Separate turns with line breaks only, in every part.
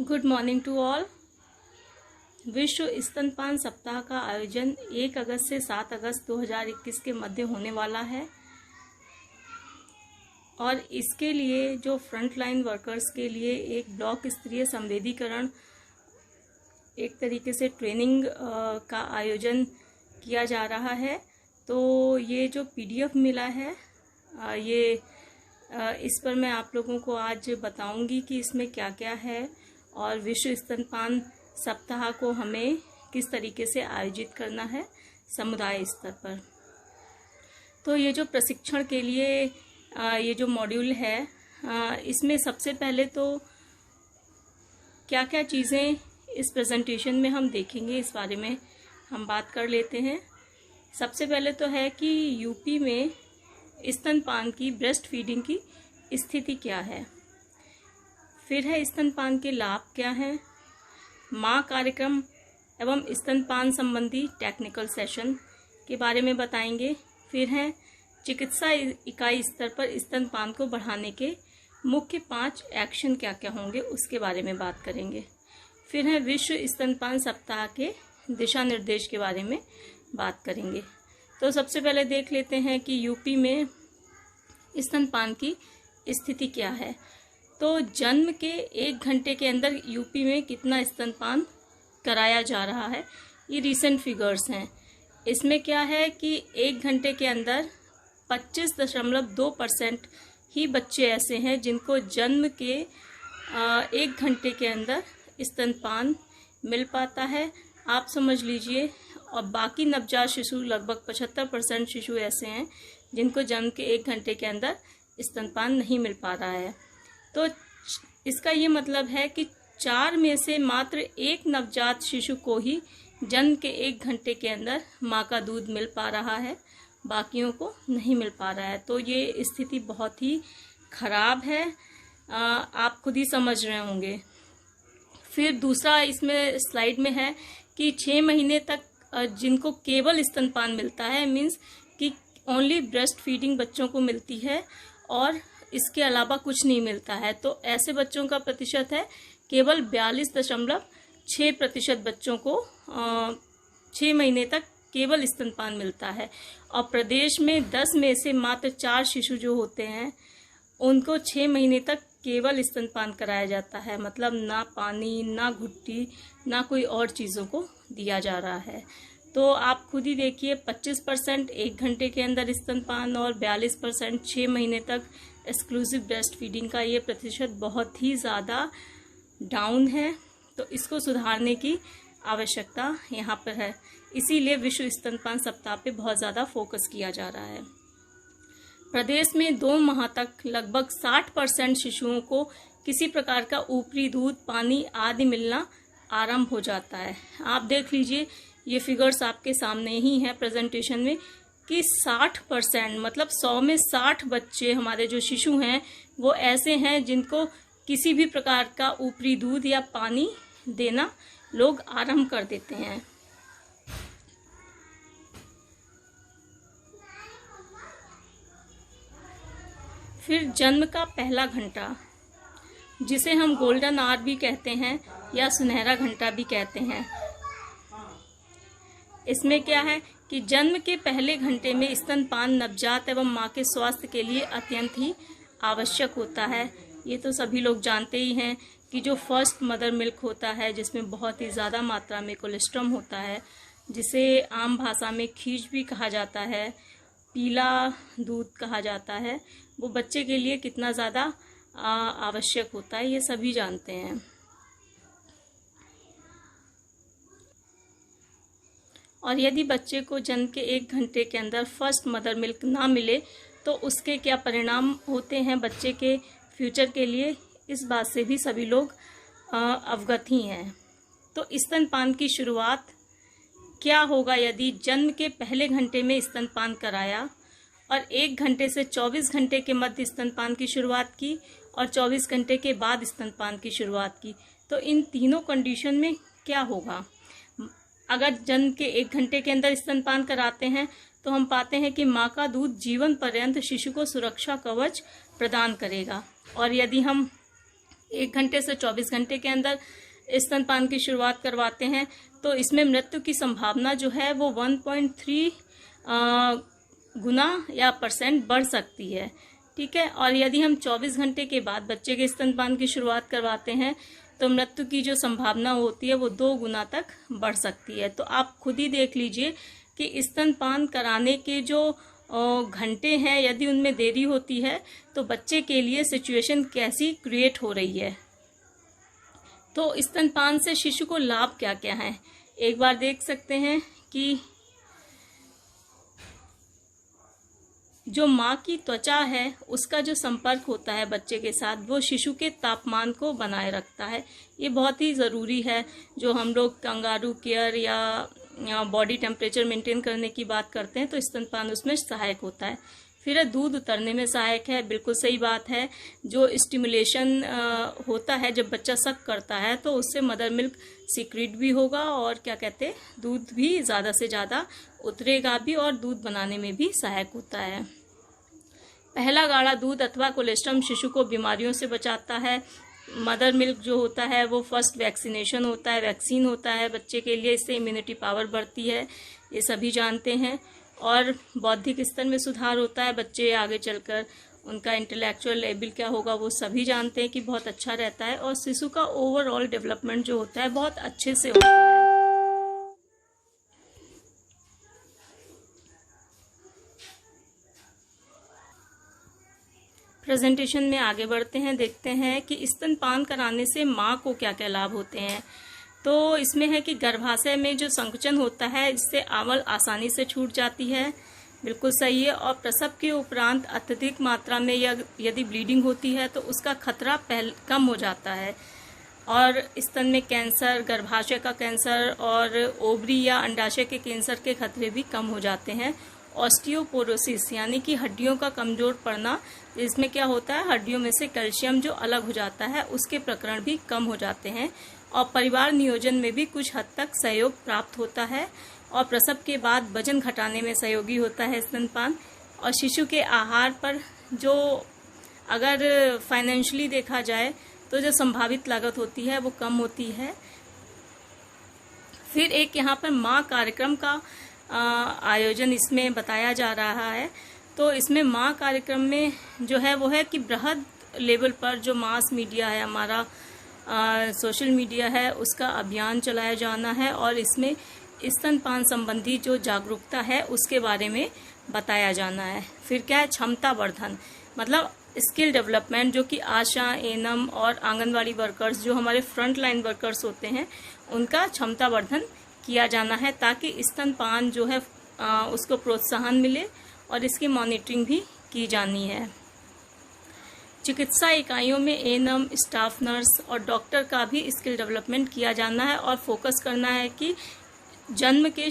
Good morning to all. विश्व स्तनपान सप्ताह का आयोजन 1 अगस्त से 7 अगस्त 2021 के मध्य होने वाला है और इसके लिए जो फ्रंट लाइन वर्कर्स के लिए एक ब्लॉक स्तरीय संवेदीकरण एक तरीके से ट्रेनिंग का आयोजन किया जा रहा है। तो ये जो पीडीएफ मिला है इस पर मैं आप लोगों को आज बताऊंगी कि इसमें क्या क्या है और विश्व स्तनपान सप्ताह को हमें किस तरीके से आयोजित करना है समुदाय स्तर पर। तो ये जो प्रशिक्षण के लिए ये जो मॉड्यूल है इसमें सबसे पहले तो क्या क्या चीज़ें इस प्रेजेंटेशन में हम देखेंगे इस बारे में हम बात कर लेते हैं। सबसे पहले तो है कि यूपी में स्तनपान की ब्रेस्ट फीडिंग की स्थिति क्या है, फिर है स्तनपान के लाभ क्या हैं, माँ कार्यक्रम एवं स्तनपान संबंधी टेक्निकल सेशन के बारे में बताएंगे, फिर है चिकित्सा इकाई स्तर पर स्तनपान को बढ़ाने के मुख्य 5 एक्शन क्या क्या होंगे उसके बारे में बात करेंगे, फिर है विश्व स्तनपान सप्ताह के दिशा निर्देश के बारे में बात करेंगे। तो सबसे पहले देख लेते हैं कि यूपी में स्तनपान की स्थिति क्या है। तो जन्म के 1 घंटे के अंदर यूपी में कितना स्तनपान कराया जा रहा है, ये रीसेंट फिगर्स हैं। इसमें क्या है कि 1 घंटे के अंदर 25.2% ही बच्चे ऐसे हैं जिनको जन्म के 1 घंटे के अंदर स्तनपान मिल पाता है। आप समझ लीजिए, और बाकी नवजात शिशु लगभग 75% शिशु ऐसे हैं जिनको जन्म के 1 घंटे के अंदर स्तनपान नहीं मिल पा रहा है। तो इसका ये मतलब है कि 4 में से मात्र 1 नवजात शिशु को ही जन्म के 1 घंटे के अंदर माँ का दूध मिल पा रहा है, बाकियों को नहीं मिल पा रहा है। तो ये स्थिति बहुत ही खराब है, आप खुद ही समझ रहे होंगे। फिर दूसरा इसमें स्लाइड में है कि 6 महीने तक जिनको केवल स्तनपान मिलता है, मीन्स कि ओनली ब्रेस्ट फीडिंग बच्चों को मिलती है और इसके अलावा कुछ नहीं मिलता है। तो ऐसे बच्चों का प्रतिशत है केवल 42.6% बच्चों को 6 महीने तक केवल स्तनपान मिलता है। और प्रदेश में 10 में से मात्र 4 शिशु जो होते हैं उनको 6 महीने तक केवल स्तनपान कराया जाता है, मतलब ना पानी, ना घुट्टी, ना कोई और चीज़ों को दिया जा रहा है। तो आप खुद ही देखिए, 25% 1 घंटे के अंदर स्तनपान और 42% 6 महीने तक एक्सक्लूसिव ब्रेस्ट फीडिंग का ये प्रतिशत बहुत ही ज़्यादा डाउन है। तो इसको सुधारने की आवश्यकता यहाँ पर है, इसीलिए विश्व स्तनपान सप्ताह पे बहुत ज़्यादा फोकस किया जा रहा है। प्रदेश में 2 माह तक लगभग 60% शिशुओं को किसी प्रकार का ऊपरी दूध, पानी आदि मिलना आरंभ हो जाता है। आप देख लीजिए, ये फिगर्स आपके सामने ही हैं प्रेजेंटेशन में कि 60% मतलब 100 में 60 बच्चे हमारे जो शिशु हैं वो ऐसे हैं जिनको किसी भी प्रकार का ऊपरी दूध या पानी देना लोग आरंभ कर देते हैं। फिर जन्म का पहला घंटा, जिसे हम गोल्डन आवर भी कहते हैं या सुनहरा घंटा भी कहते हैं। इसमें क्या है कि जन्म के पहले घंटे में स्तनपान नवजात एवं माँ के स्वास्थ्य के लिए अत्यंत ही आवश्यक होता है। ये तो सभी लोग जानते ही हैं कि जो फर्स्ट मदर मिल्क होता है, जिसमें बहुत ही ज़्यादा मात्रा में कोलेस्ट्रॉल होता है, जिसे आम भाषा में खीर भी कहा जाता है, पीला दूध कहा जाता है, वो बच्चे के लिए कितना ज़्यादा आवश्यक होता है ये सभी जानते हैं। और यदि बच्चे को जन्म के 1 घंटे के अंदर फर्स्ट मदर मिल्क ना मिले तो उसके क्या परिणाम होते हैं बच्चे के फ्यूचर के लिए, इस बात से भी सभी लोग अवगत ही हैं। तो स्तनपान की शुरुआत क्या होगा यदि जन्म के पहले घंटे में स्तनपान कराया और 1 घंटे से 24 घंटे के मध्य स्तनपान की शुरुआत की और 24 घंटे के बाद स्तनपान की शुरुआत की। तो इन तीनों कंडीशन में क्या होगा। अगर जन्म के 1 घंटे के अंदर स्तनपान कराते हैं तो हम पाते हैं कि माँ का दूध जीवन पर्यंत शिशु को सुरक्षा कवच प्रदान करेगा। और यदि हम 1 घंटे से 24 घंटे के अंदर स्तनपान की शुरुआत करवाते हैं तो इसमें मृत्यु की संभावना जो है वो 1.3 गुना या % बढ़ सकती है। ठीक है। और यदि हम 24 घंटे के बाद बच्चे के स्तनपान की शुरुआत करवाते हैं तो मृत्यु की जो संभावना होती है वो 2 गुना तक बढ़ सकती है। तो आप खुद ही देख लीजिए कि स्तनपान कराने के जो घंटे हैं यदि उनमें देरी होती है तो बच्चे के लिए सिचुएशन कैसी क्रिएट हो रही है। तो स्तनपान से शिशु को लाभ क्या क्या है, एक बार देख सकते हैं कि जो माँ की त्वचा है उसका जो संपर्क होता है बच्चे के साथ वो शिशु के तापमान को बनाए रखता है। ये बहुत ही ज़रूरी है। जो हम लोग कंगारू केयर या बॉडी टेम्परेचर मेंटेन करने की बात करते हैं तो स्तनपान उसमें सहायक होता है। फिर दूध उतरने में सहायक है, बिल्कुल सही बात है। जो स्टिमुलेशन होता है जब बच्चा सक करता है तो उससे मदर मिल्क सीक्रेट भी होगा और क्या कहते हैं दूध भी ज़्यादा से ज़्यादा उतरेगा भी और दूध बनाने में भी सहायक होता है। पहला गाढ़ा दूध अथवा कोलेस्ट्रम शिशु को बीमारियों से बचाता है। मदर मिल्क जो होता है वो फर्स्ट वैक्सीनेशन होता है, वैक्सीन होता है बच्चे के लिए, इससे इम्यूनिटी पावर बढ़ती है, ये सभी जानते हैं। और बौद्धिक स्तर में सुधार होता है, बच्चे आगे चलकर उनका इंटेलेक्चुअल लेवल क्या होगा वो सभी जानते हैं कि बहुत अच्छा रहता है। और शिशु का ओवरऑल डेवलपमेंट जो होता है बहुत अच्छे से होता है। प्रेजेंटेशन में आगे बढ़ते हैं, देखते हैं कि स्तनपान कराने से माँ को क्या क्या लाभ होते हैं। तो इसमें है कि गर्भाशय में जो संकुचन होता है इससे आंवल आसानी से छूट जाती है, बिल्कुल सही है। और प्रसव के उपरांत अत्यधिक मात्रा में यदि ब्लीडिंग होती है तो उसका खतरा कम हो जाता है। और स्तन में कैंसर, गर्भाशय का कैंसर और ओवरी या अंडाशय के कैंसर के खतरे भी कम हो जाते हैं। ऑस्टियोपोरोसिस यानी कि हड्डियों का कमजोर पड़ना, इसमें क्या होता है हड्डियों में से कैल्शियम जो अलग हो जाता है उसके प्रकरण भी कम हो जाते हैं। और परिवार नियोजन में भी कुछ हद तक सहयोग प्राप्त होता है। और प्रसव के बाद वजन घटाने में सहयोगी होता है स्तनपान। और शिशु के आहार पर जो अगर फाइनेंशियली देखा जाए तो जो संभावित लागत होती है वो कम होती है। फिर एक यहाँ पर माँ कार्यक्रम का आयोजन इसमें बताया जा रहा है। तो इसमें माँ कार्यक्रम में जो है वो है कि बृहद लेवल पर जो मास मीडिया है हमारा, सोशल मीडिया है, उसका अभियान चलाया जाना है। और इसमें स्तनपान संबंधी जो जागरूकता है उसके बारे में बताया जाना है। फिर क्या है क्षमता वर्धन, मतलब स्किल डेवलपमेंट, जो कि आशा, एएनएम और आंगनवाड़ी वर्कर्स जो हमारे फ्रंट लाइन वर्कर्स होते हैं उनका क्षमता वर्धन किया जाना है ताकि स्तनपान जो है उसको प्रोत्साहन मिले और इसकी मॉनिटरिंग भी की जानी है। चिकित्सा इकाइयों में एएनएम, स्टाफ नर्स और डॉक्टर का भी स्किल डेवलपमेंट किया जाना है और फोकस करना है कि जन्म के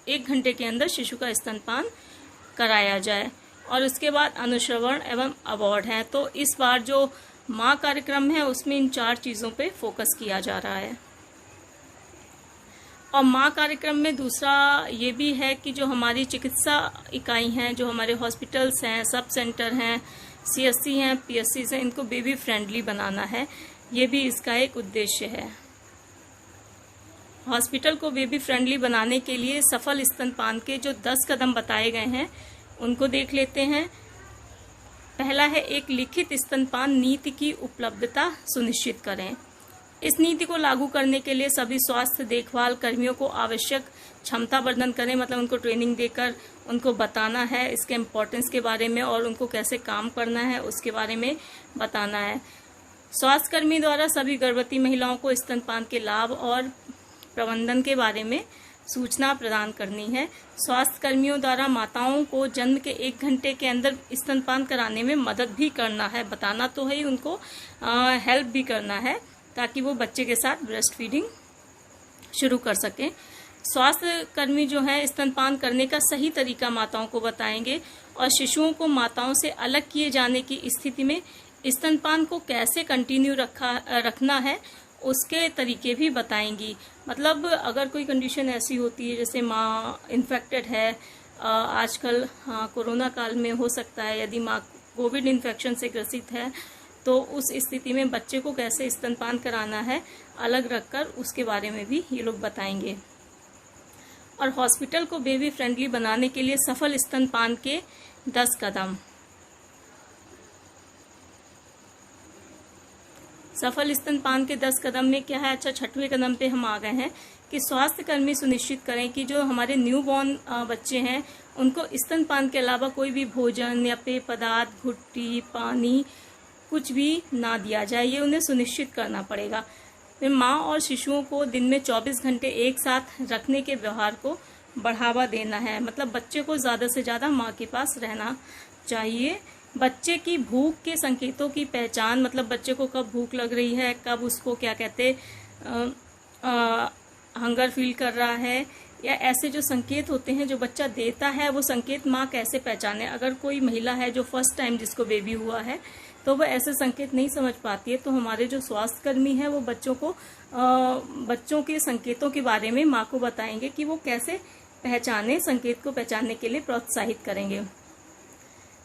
1 घंटे के अंदर शिशु का स्तनपान कराया जाए। और उसके बाद अनुश्रवण एवं अवार्ड है। तो इस बार जो माँ कार्यक्रम है उसमें इन 4 चीज़ों पे फोकस किया जा रहा है। और माँ कार्यक्रम में दूसरा ये भी है कि जो हमारी चिकित्सा इकाई हैं, जो हमारे हॉस्पिटल्स हैं, सब सेंटर हैं, सीएससी हैं, पीएससी हैं, इनको बेबी फ्रेंडली बनाना है। ये भी इसका एक उद्देश्य है। हॉस्पिटल को बेबी फ्रेंडली बनाने के लिए सफल स्तनपान के जो 10 कदम बताए गए हैं उनको देख लेते हैं। पहला है एक लिखित स्तनपान नीति की उपलब्धता सुनिश्चित करें। इस नीति को लागू करने के लिए सभी स्वास्थ्य देखभाल कर्मियों को आवश्यक क्षमता वर्धन करें, मतलब उनको ट्रेनिंग देकर उनको बताना है इसके इम्पोर्टेंस के बारे में और उनको कैसे काम करना है उसके बारे में बताना है। स्वास्थ्य कर्मी द्वारा सभी गर्भवती महिलाओं को स्तनपान के लाभ और प्रबंधन के बारे में सूचना प्रदान करनी है। स्वास्थ्य कर्मियों द्वारा माताओं को जन्म के 1 घंटे के अंदर स्तनपान कराने में मदद भी करना है, बताना तो है ही, उनको हेल्प भी करना है ताकि वो बच्चे के साथ ब्रेस्ट फीडिंग शुरू कर सकें। स्वास्थ्य कर्मी जो है स्तनपान करने का सही तरीका माताओं को बताएंगे और शिशुओं को माताओं से अलग किए जाने की स्थिति में स्तनपान को कैसे कंटिन्यू रखना है उसके तरीके भी बताएंगी। मतलब अगर कोई कंडीशन ऐसी होती है जैसे माँ इन्फेक्टेड है, आजकल कोरोना काल में हो सकता है, यदि माँ कोविड इन्फेक्शन से ग्रसित है तो उस स्थिति में बच्चे को कैसे स्तनपान कराना है अलग रखकर, उसके बारे में भी ये लोग बताएंगे। और हॉस्पिटल को बेबी फ्रेंडली बनाने के लिए सफल स्तनपान के 10 कदम। सफल स्तनपान के 10 कदम में क्या है? अच्छा, 6वें कदम पे हम आ गए हैं कि स्वास्थ्य कर्मी सुनिश्चित करें कि जो हमारे न्यूबॉर्न बच्चे हैं उनको स्तनपान के अलावा कोई भी भोजन या पेय पदार्थ, घुट्टी, पानी कुछ भी ना दिया जाए। ये उन्हें सुनिश्चित करना पड़ेगा। फिर माँ और शिशुओं को दिन में 24 घंटे एक साथ रखने के व्यवहार को बढ़ावा देना है। मतलब बच्चे को ज़्यादा से ज़्यादा माँ के पास रहना चाहिए। बच्चे की भूख के संकेतों की पहचान, मतलब बच्चे को कब भूख लग रही है, कब उसको क्या कहते हंगर फील कर रहा है, या ऐसे जो संकेत होते हैं जो बच्चा देता है, वो संकेत माँ कैसे पहचाने। अगर कोई महिला है जो फर्स्ट टाइम जिसको बेबी हुआ है तो वो ऐसे संकेत नहीं समझ पाती है, तो हमारे जो स्वास्थ्य कर्मी है वो बच्चों के संकेतों के बारे में माँ को बताएंगे कि वो कैसे पहचाने, संकेत को पहचानने के लिए प्रोत्साहित करेंगे।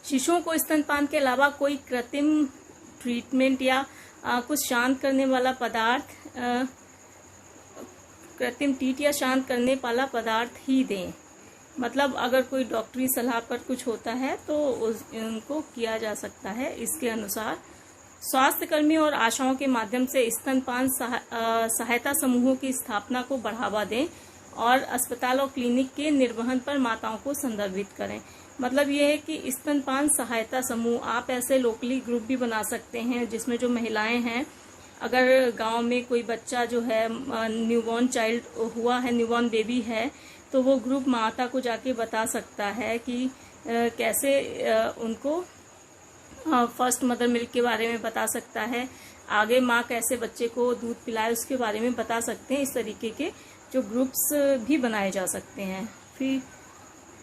शिशुओं को स्तनपान के अलावा कोई कृत्रिम ट्रीटमेंट या कुछ शांत करने वाला पदार्थ, कृत्रिम टीट या शांत करने वाला पदार्थ ही दें। मतलब अगर कोई डॉक्टरी सलाह पर कुछ होता है तो उनको किया जा सकता है इसके अनुसार। स्वास्थ्य कर्मी और आशाओं के माध्यम से स्तनपान सहायता समूहों की स्थापना को बढ़ावा दें और अस्पताल और क्लिनिक के निर्वहन पर माताओं को संदर्भित करें। मतलब ये है कि स्तनपान सहायता समूह, आप ऐसे लोकली ग्रुप भी बना सकते हैं जिसमें जो महिलाएं हैं, अगर गांव में कोई बच्चा जो है न्यूबॉर्न चाइल्ड हुआ है, न्यूबॉर्न बेबी है, तो वो ग्रुप माता को जाके बता सकता है कि कैसे उनको फर्स्ट मदर मिल्क के बारे में बता सकता है, आगे माँ कैसे बच्चे को दूध पिलाए उसके बारे में बता सकते हैं। इस तरीके के जो ग्रुप्स भी बनाए जा सकते हैं। फिर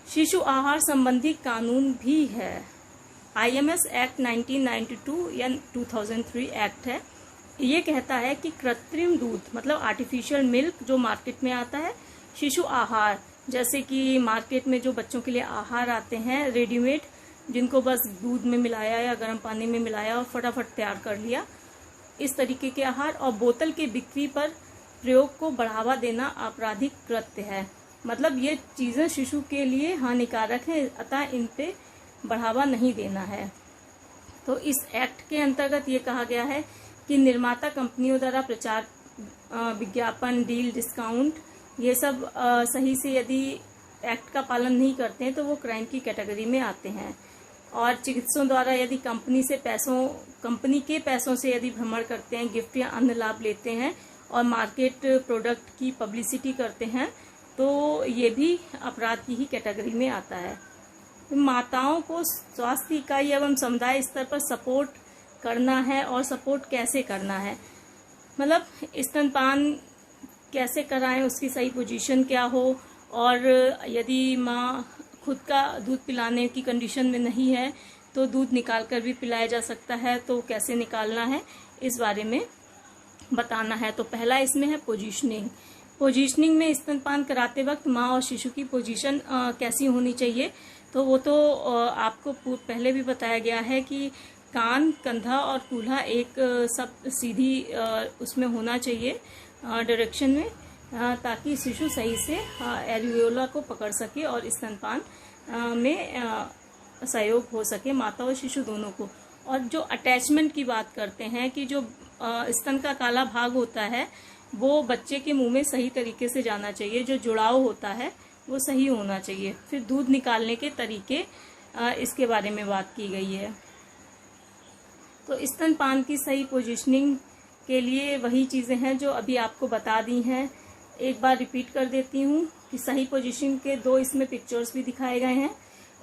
शिशु आहार संबंधी कानून भी है। IMS एक्ट 1992 या 2003 एक्ट है। ये कहता है कि कृत्रिम दूध, मतलब आर्टिफिशियल मिल्क जो मार्केट में आता है, शिशु आहार जैसे कि मार्केट में जो बच्चों के लिए आहार आते हैं रेडीमेड, जिनको बस दूध में मिलाया या गर्म पानी में मिलाया और फटाफट तैयार कर लिया, इस तरीके के आहार और बोतल की बिक्री पर प्रयोग को बढ़ावा देना आपराधिक कृत्य है। मतलब ये चीजें शिशु के लिए हानिकारक हैं, अतः इन पे बढ़ावा नहीं देना है। तो इस एक्ट के अंतर्गत ये कहा गया है कि निर्माता कंपनियों द्वारा प्रचार, विज्ञापन, डील, डिस्काउंट, ये सब सही से यदि एक्ट का पालन नहीं करते हैं तो वो क्राइम की कैटेगरी में आते हैं। और चिकित्सकों द्वारा यदि कंपनी के पैसों से यदि भ्रमण करते हैं, गिफ्ट या अन्य लाभ लेते हैं और मार्केट प्रोडक्ट की पब्लिसिटी करते हैं, तो ये भी अपराध की ही कैटेगरी में आता है। माताओं को स्वास्थ्य इकाई एवं समुदाय स्तर पर सपोर्ट करना है। और सपोर्ट कैसे करना है, मतलब स्तनपान कैसे कराएं, उसकी सही पोजीशन क्या हो, और यदि माँ खुद का दूध पिलाने की कंडीशन में नहीं है तो दूध निकाल कर भी पिलाया जा सकता है, तो कैसे निकालना है इस बारे में बताना है। तो पहला इसमें है पोजीशनिंग में स्तनपान कराते वक्त माँ और शिशु की पोजीशन कैसी होनी चाहिए, तो वो तो आपको पहले भी बताया गया है कि कान, कंधा और कूल्हा एक सब सीधी उसमें होना चाहिए डायरेक्शन में, ताकि शिशु सही से एरियोला को पकड़ सके और स्तनपान में सहयोग हो सके माता और शिशु दोनों को। और जो अटैचमेंट की बात करते हैं कि जो स्तन का काला भाग होता है वो बच्चे के मुंह में सही तरीके से जाना चाहिए, जो जुड़ाव होता है वो सही होना चाहिए। फिर दूध निकालने के तरीके, इसके बारे में बात की गई है। तो स्तनपान की सही पोजीशनिंग के लिए वही चीज़ें हैं जो अभी आपको बता दी हैं। एक बार रिपीट कर देती हूँ कि सही पोजीशनिंग के 2 इसमें पिक्चर्स भी दिखाए गए हैं।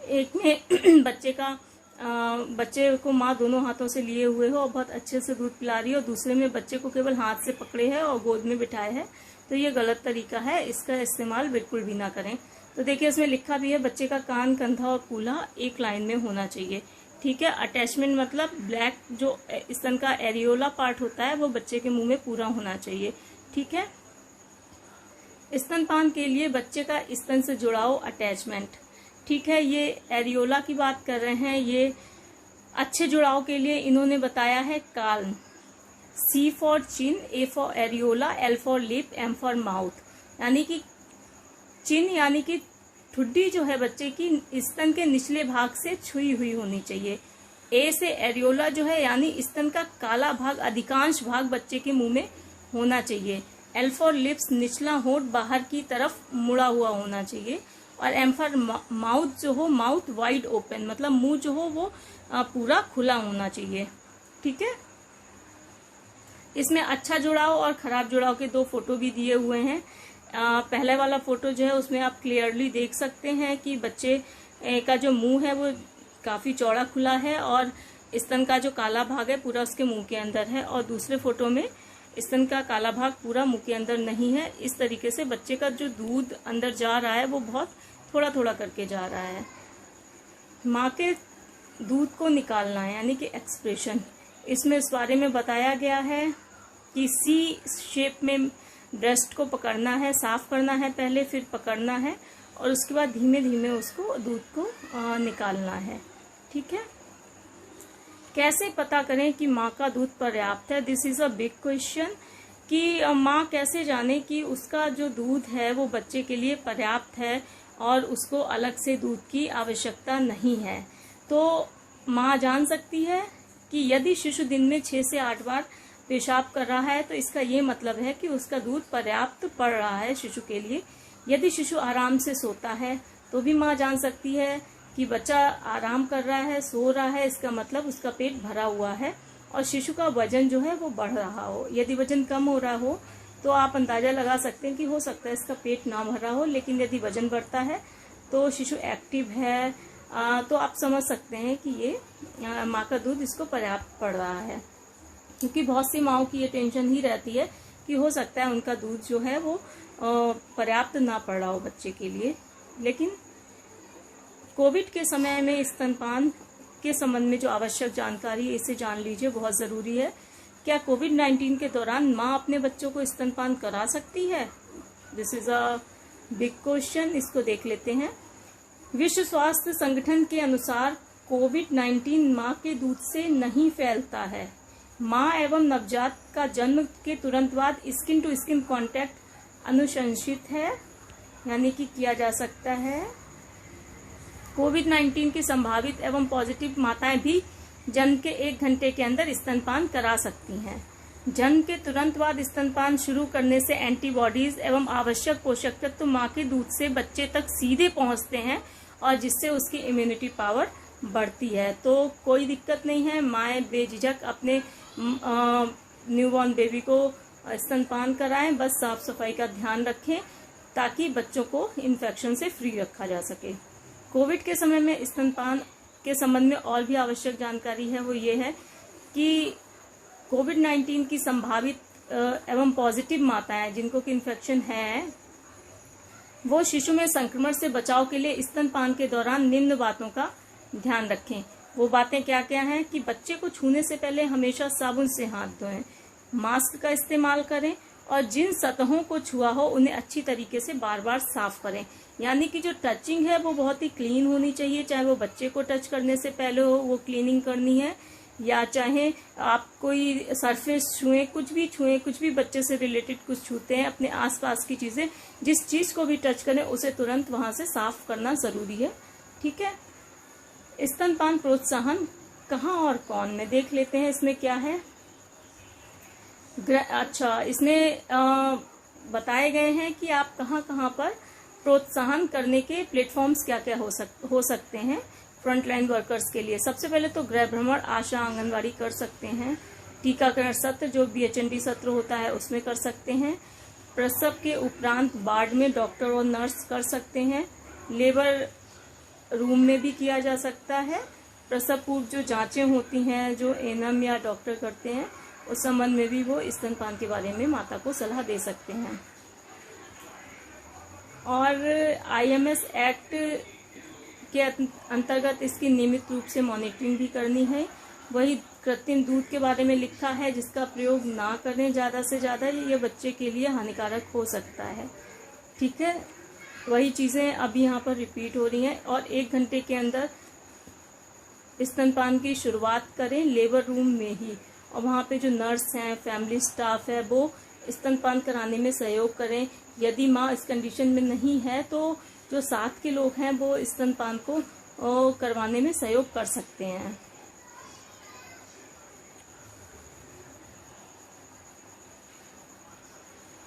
एक में बच्चे को माँ दोनों हाथों से लिए हुए हो और बहुत अच्छे से दूध पिला रही है, और दूसरे में बच्चे को केवल हाथ से पकड़े है और गोद में बिठाए है। तो ये गलत तरीका है, इसका इस्तेमाल बिल्कुल भी ना करें। तो देखिए इसमें लिखा भी है बच्चे का कान, कंधा और कूल्हा एक लाइन में होना चाहिए। ठीक है। अटैचमेंट मतलब ब्लैक जो स्तन का एरियोला पार्ट होता है वो बच्चे के मुंह में पूरा होना चाहिए। ठीक है। स्तनपान के लिए बच्चे का स्तन से जुड़ाव, अटैचमेंट। ठीक है, ये एरियोला की बात कर रहे हैं। ये अच्छे जुड़ाव के लिए इन्होंने बताया है calm, C for chin, A for areola, L for lip, M for mouth. यानी कि चिन यानी कि ठुड्डी जो है बच्चे की स्तन के निचले भाग से छुई हुई होनी चाहिए। A से एरियोला जो है यानी स्तन का काला भाग, अधिकांश भाग बच्चे के मुंह में होना चाहिए। L फॉर लिप्स, निचला होंठ बाहर की तरफ मुड़ा हुआ होना चाहिए। और M फॉर माउथ जो हो, माउथ वाइड ओपन, मतलब मुंह जो हो वो पूरा खुला होना चाहिए। ठीक है। इसमें अच्छा जुड़ाव और खराब जुड़ाव के 2 फोटो भी दिए हुए हैं। पहले वाला फोटो जो है उसमें आप क्लियरली देख सकते हैं कि बच्चे का जो मुंह है वो काफी चौड़ा खुला है और स्तन का जो काला भाग है पूरा उसके मुंह के अंदर है, और दूसरे फोटो में स्तन का काला भाग पूरा मुंह के अंदर नहीं है। इस तरीके से बच्चे का जो दूध अंदर जा रहा है वो बहुत थोड़ा थोड़ा करके जा रहा है। माँ के दूध को निकालना है यानी कि एक्सप्रेशन, इसमें इस बारे में बताया गया है कि सी शेप में ब्रेस्ट को पकड़ना है, साफ करना है पहले, फिर पकड़ना है और उसके बाद धीमे धीमे उसको दूध को निकालना है। ठीक है। कैसे पता करें कि माँ का दूध पर्याप्त है? This is a big question कि माँ कैसे जाने कि उसका जो दूध है वो बच्चे के लिए पर्याप्त है और उसको अलग से दूध की आवश्यकता नहीं है। तो माँ जान सकती है कि यदि शिशु दिन में 6 से 8 बार पेशाब कर रहा है तो इसका ये मतलब है कि उसका दूध पर्याप्त पड़ रहा है शिशु के लिए। यदि शिशु आराम से सोता है तो भी माँ जान सकती है कि बच्चा आराम कर रहा है, सो रहा है, इसका मतलब उसका पेट भरा हुआ है और शिशु का वजन जो है वो बढ़ रहा हो। यदि वजन कम हो रहा हो तो आप अंदाजा लगा सकते हैं कि हो सकता है इसका पेट ना भरा हो, लेकिन यदि वजन बढ़ता है तो शिशु एक्टिव है, तो आप समझ सकते हैं कि ये माँ का दूध इसको पर्याप्त पड़ रहा है। क्योंकि बहुत सी माँओं की ये टेंशन ही रहती है कि हो सकता है उनका दूध जो है वो पर्याप्त ना पड़ रहा हो बच्चे के लिए। लेकिन कोविड के समय में स्तनपान के संबंध में जो आवश्यक जानकारी है इसे जान लीजिए, बहुत जरूरी है। क्या कोविड-19 के दौरान माँ अपने बच्चों को स्तनपान करा सकती है? This is a big question, इसको देख लेते हैं। विश्व स्वास्थ्य संगठन के अनुसार कोविड-19 माँ के दूध से नहीं फैलता है। माँ एवं नवजात का जन्म के तुरंत बाद स्किन टू स्किन कांटेक्ट अनुशंसित है, यानी कि किया जा सकता है। कोविड-19 की संभावित एवं पॉजिटिव माताएं भी जन्म के 1 घंटे के अंदर स्तनपान करा सकती हैं। जन्म के तुरंत बाद स्तनपान शुरू करने से एंटीबॉडीज एवं आवश्यक पोषक तत्व माँ के दूध से बच्चे तक सीधे पहुंचते हैं और जिससे उसकी इम्यूनिटी पावर बढ़ती है। तो कोई दिक्कत नहीं है, माएँ बेझिझक अपने न्यूबॉर्न बेबी को स्तनपान कराएं, बस साफ सफाई का ध्यान रखें ताकि बच्चों को इन्फेक्शन से फ्री रखा जा सके। कोविड के समय में स्तनपान के संबंध में और भी आवश्यक जानकारी है, वो ये है कि कोविड-19 की संभावित एवं पॉजिटिव माताएं जिनको कि इन्फेक्शन है वो शिशु में संक्रमण से बचाव के लिए स्तनपान के दौरान निम्न बातों का ध्यान रखें। वो बातें क्या क्या हैं कि बच्चे को छूने से पहले हमेशा साबुन से हाथ धोएं, मास्क का इस्तेमाल करें और जिन सतहों को छुआ हो उन्हें अच्छी तरीके से बार बार साफ करें। यानी कि जो टचिंग है वो बहुत ही क्लीन होनी चाहिए, चाहे वो बच्चे को टच करने से पहले हो वो क्लीनिंग करनी है, या चाहे आप कोई सरफेस छुएं, कुछ भी बच्चे से रिलेटेड कुछ छूते हैं, अपने आसपास की चीजें जिस चीज को भी टच करें उसे तुरंत वहां से साफ करना जरूरी है। ठीक है। स्तनपान प्रोत्साहन कहाँ और कौन में देख लेते हैं, इसमें क्या है। अच्छा, इसमें बताए गए हैं कि आप कहाँ पर प्रोत्साहन करने के प्लेटफॉर्म्स क्या क्या हो सकते हैं फ्रंटलाइन वर्कर्स के लिए। सबसे पहले तो गृह भ्रमण, आशा, आंगनवाड़ी कर सकते हैं। टीकाकरण सत्र जो BHND सत्र होता है उसमें कर सकते हैं। प्रसव के उपरांत वार्ड में डॉक्टर और नर्स कर सकते हैं। लेबर रूम में भी किया जा सकता है। प्रसव पूर्व जो जांचें होती हैं जो एएनएम या डॉक्टर करते हैं उस संबंध में भी वो स्तनपान के बारे में माता को सलाह दे सकते हैं। और IMS एक्ट के अंतर्गत इसकी नियमित रूप से मॉनिटरिंग भी करनी है। वही कृत्रिम दूध के बारे में लिखा है जिसका प्रयोग ना करें ज्यादा से ज्यादा, ये बच्चे के लिए हानिकारक हो सकता है। ठीक है, वही चीजें अभी यहाँ पर रिपीट हो रही हैं। और 1 घंटे के अंदर स्तनपान की शुरुआत करें लेबर रूम में ही, और वहाँ पे जो नर्स हैं, फैमिली स्टाफ है, वो स्तनपान कराने में सहयोग करें। यदि माँ इस कंडीशन में नहीं है तो जो साथ के लोग हैं वो स्तनपान को करवाने में सहयोग कर सकते हैं।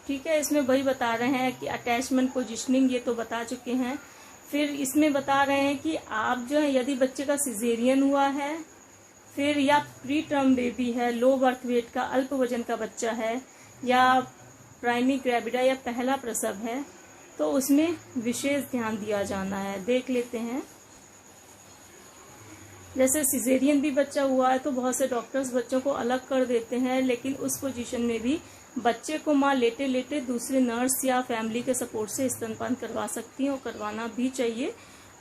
ठीक है, इसमें वही बता रहे हैं कि अटैचमेंट पोजिशनिंग ये तो बता चुके हैं। फिर इसमें बता रहे हैं कि आप जो है यदि बच्चे का सिजेरियन हुआ है, फिर या प्री टर्म बेबी है, लो बर्थ वेट का अल्प वजन का बच्चा है, या प्राइमरी ग्रेविडा या पहला प्रसव है, तो उसमें विशेष ध्यान दिया जाना है। देख लेते हैं। जैसे सिजेरियन भी बच्चा हुआ है तो बहुत से डॉक्टर्स बच्चों को अलग कर देते हैं, लेकिन उस पोजीशन में भी बच्चे को माँ लेटे लेटे दूसरे नर्स या फैमिली के सपोर्ट से स्तनपान करवा सकती है, और करवाना भी चाहिए,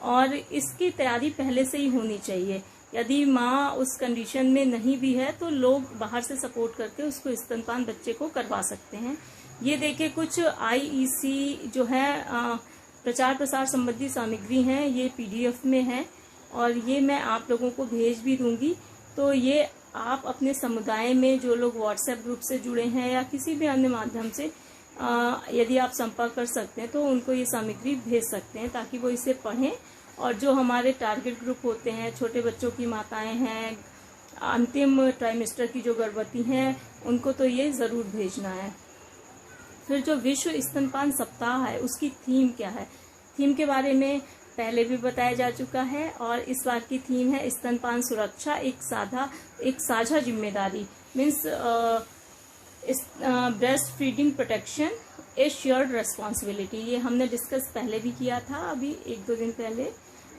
और इसकी तैयारी पहले से ही होनी चाहिए। यदि माँ उस कंडीशन में नहीं भी है तो लोग बाहर से सपोर्ट करके उसको स्तनपान बच्चे को करवा सकते हैं। ये देखिए कुछ IEC जो है प्रचार प्रसार संबंधी सामग्री है, ये PDF में है, और ये मैं आप लोगों को भेज भी दूंगी। तो ये आप अपने समुदाय में जो लोग व्हाट्सएप ग्रुप से जुड़े हैं या किसी भी अन्य माध्यम से यदि आप संपर्क कर सकते हैं तो उनको ये सामग्री भेज सकते हैं, ताकि वो इसे पढ़ें। और जो हमारे टारगेट ग्रुप होते हैं, छोटे बच्चों की माताएं हैं, अंतिम ट्राइमेस्टर की जो गर्भवती हैं, उनको तो ये जरूर भेजना है। फिर जो विश्व स्तनपान सप्ताह है उसकी थीम क्या है, थीम के बारे में पहले भी बताया जा चुका है, और इस बार की थीम है स्तनपान सुरक्षा एक साझा जिम्मेदारी, मीन्स ब्रेस्ट फीडिंग प्रोटेक्शन ए शेयर्ड रेस्पॉन्सिबिलिटी। ये हमने डिस्कस पहले भी किया था, अभी 1-2 दिन पहले।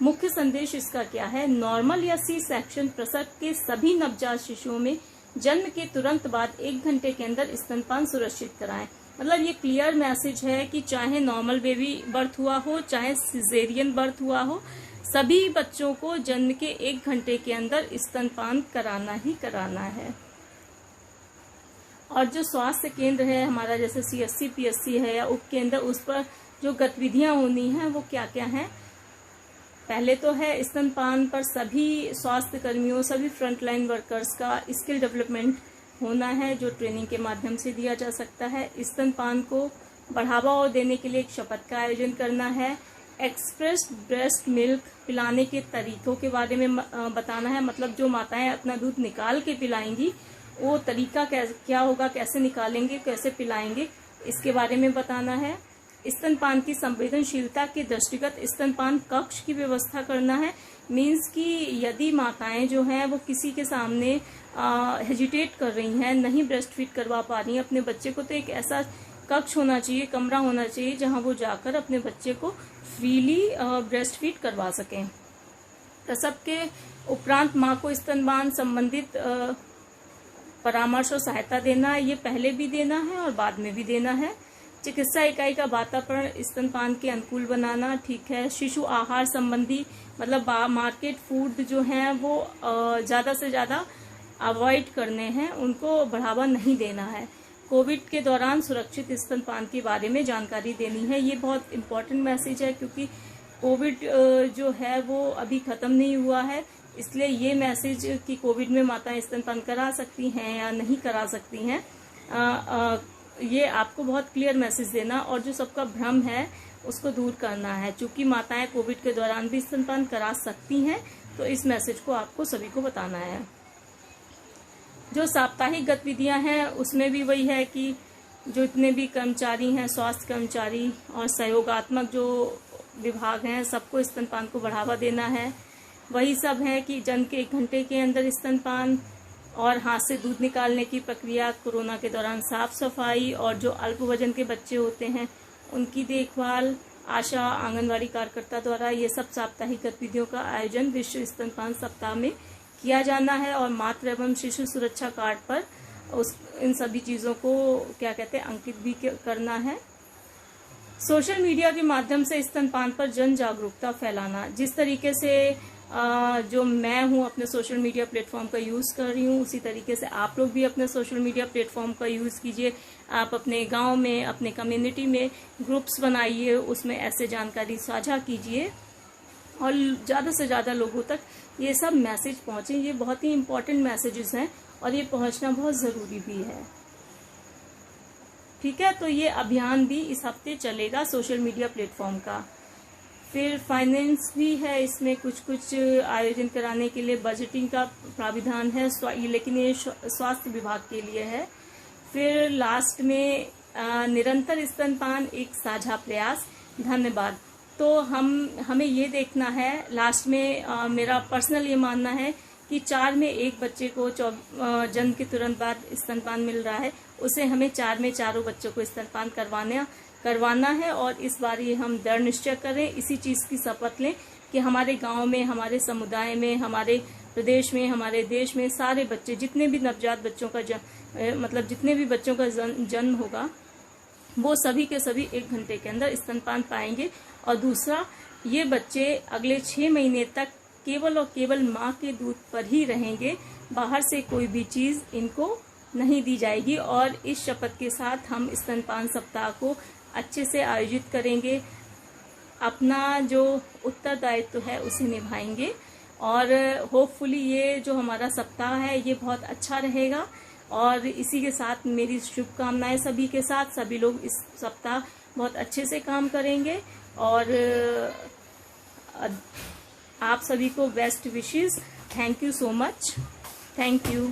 मुख्य संदेश इसका क्या है, नॉर्मल या सी सेक्शन प्रसव के सभी नवजात शिशुओं में जन्म के तुरंत बाद 1 घंटे के अंदर स्तनपान सुरक्षित कराएं। मतलब ये क्लियर मैसेज है कि चाहे नॉर्मल बेबी बर्थ हुआ हो, चाहे सिजेरियन बर्थ हुआ हो, सभी बच्चों को जन्म के 1 घंटे के अंदर स्तनपान कराना ही कराना है। और जो स्वास्थ्य केंद्र है हमारा, जैसे CSC PSC है या उपकेंद्र, उस पर जो गतिविधियां होनी है वो क्या क्या है। पहले तो है स्तनपान पर सभी स्वास्थ्य कर्मियों, सभी फ्रंटलाइन वर्कर्स का स्किल डेवलपमेंट होना है, जो ट्रेनिंग के माध्यम से दिया जा सकता है। स्तनपान को बढ़ावा और देने के लिए एक शपथ का आयोजन करना है। एक्सप्रेस ब्रेस्ट मिल्क पिलाने के तरीकों के बारे में बताना है, मतलब जो माताएं अपना दूध निकाल के पिलाएंगी वो तरीका क्या होगा, कैसे निकालेंगे, कैसे पिलाएंगे, इसके बारे में बताना है। स्तनपान की संवेदनशीलता के दृष्टिगत स्तनपान कक्ष की व्यवस्था करना है, मीन्स कि यदि माताएं जो हैं वो किसी के सामने हेजिटेट कर रही हैं, नहीं ब्रेस्ट फीड करवा पा रही हैं अपने बच्चे को, तो एक ऐसा कक्ष होना चाहिए, कमरा होना चाहिए जहां वो जाकर अपने बच्चे को फ्रीली ब्रेस्ट फीड करवा सकें। प्रसव के उपरांत माँ को स्तनपान संबंधित परामर्श और सहायता देना, ये पहले भी देना है और बाद में भी देना है। चिकित्सा इकाई का वातावरण स्तनपान के अनुकूल बनाना, ठीक है। शिशु आहार संबंधी, मतलब मार्केट फूड जो हैं वो ज्यादा से ज्यादा अवॉइड करने हैं, उनको बढ़ावा नहीं देना है। कोविड के दौरान सुरक्षित स्तनपान के बारे में जानकारी देनी है, ये बहुत इम्पोर्टेंट मैसेज है, क्योंकि कोविड जो है वो अभी खत्म नहीं हुआ है, इसलिए ये मैसेज कि कोविड में माताएं स्तनपान करा सकती हैं या नहीं करा सकती हैं, ये आपको बहुत क्लियर मैसेज देना, और जो सबका भ्रम है उसको दूर करना है। चूंकि माताएं कोविड के दौरान भी स्तनपान करा सकती हैं, तो इस मैसेज को आपको सभी को बताना है। जो साप्ताहिक गतिविधियां हैं उसमें भी वही है कि जो इतने भी कर्मचारी हैं, स्वास्थ्य कर्मचारी और सहयोगात्मक जो विभाग हैं, सबको स्तनपान को बढ़ावा देना है। वही सब है कि जन्म के 1 घंटे के अंदर स्तनपान और हाथ से दूध निकालने की प्रक्रिया, कोरोना के दौरान साफ सफाई, और जो अल्प वजन के बच्चे होते हैं उनकी देखभाल आशा आंगनवाड़ी कार्यकर्ता द्वारा, ये सब साप्ताहिक गतिविधियों का आयोजन विश्व स्तनपान सप्ताह में किया जाना है। और मातृ एवं शिशु सुरक्षा कार्ड पर इन सभी चीजों को क्या कहते हैं अंकित भी करना है। सोशल मीडिया के माध्यम से स्तनपान पर जन जागरूकता फैलाना, जिस तरीके से जो मैं हूं अपने सोशल मीडिया प्लेटफॉर्म का यूज कर रही हूं, उसी तरीके से आप लोग भी अपने सोशल मीडिया प्लेटफॉर्म का यूज कीजिए। आप अपने गांव में, अपने कम्युनिटी में ग्रुप्स बनाइए, उसमें ऐसे जानकारी साझा कीजिए। और ज़्यादा से ज़्यादा लोगों तक ये सब मैसेज पहुँचे। ये बहुत ही इम्पोर्टेंट मैसेजेस हैं और ये पहुँचना बहुत ज़रूरी भी है। ठीक है, तो ये अभियान भी इस हफ्ते चलेगा सोशल मीडिया प्लेटफॉर्म का। फिर फाइनेंस भी है, इसमें कुछ आयोजन कराने के लिए बजटिंग का प्राविधान है, लेकिन ये स्वास्थ्य विभाग के लिए है। फिर लास्ट में निरंतर स्तनपान एक साझा प्रयास, धन्यवाद। तो हमें ये देखना है लास्ट में, मेरा पर्सनल ये मानना है कि 4 में 1 बच्चे को जन्म के तुरंत बाद स्तनपान मिल रहा है, उसे हमें 4 में 4 बच्चों को स्तनपान करवाना है। और इस बार ये हम दृढ़ निश्चय करें, इसी चीज की शपथ लें कि हमारे गांव में, हमारे समुदाय में, हमारे प्रदेश में, हमारे देश में सारे बच्चे, जितने भी नवजात बच्चों का जितने भी बच्चों का जन्म होगा, वो सभी के सभी 1 घंटे के अंदर स्तनपान पाएंगे। और दूसरा, ये बच्चे अगले 6 महीने तक केवल और केवल माँ के दूध पर ही रहेंगे, बाहर से कोई भी चीज इनको नहीं दी जाएगी। और इस शपथ के साथ हम स्तनपान सप्ताह को अच्छे से आयोजित करेंगे, अपना जो उत्तरदायित्व है उसे निभाएंगे। और होपफुली ये जो हमारा सप्ताह है ये बहुत अच्छा रहेगा। और इसी के साथ मेरी शुभकामनाएं सभी के साथ, सभी लोग इस सप्ताह बहुत अच्छे से काम करेंगे। और आप सभी को best wishes. Thank you so much. Thank you.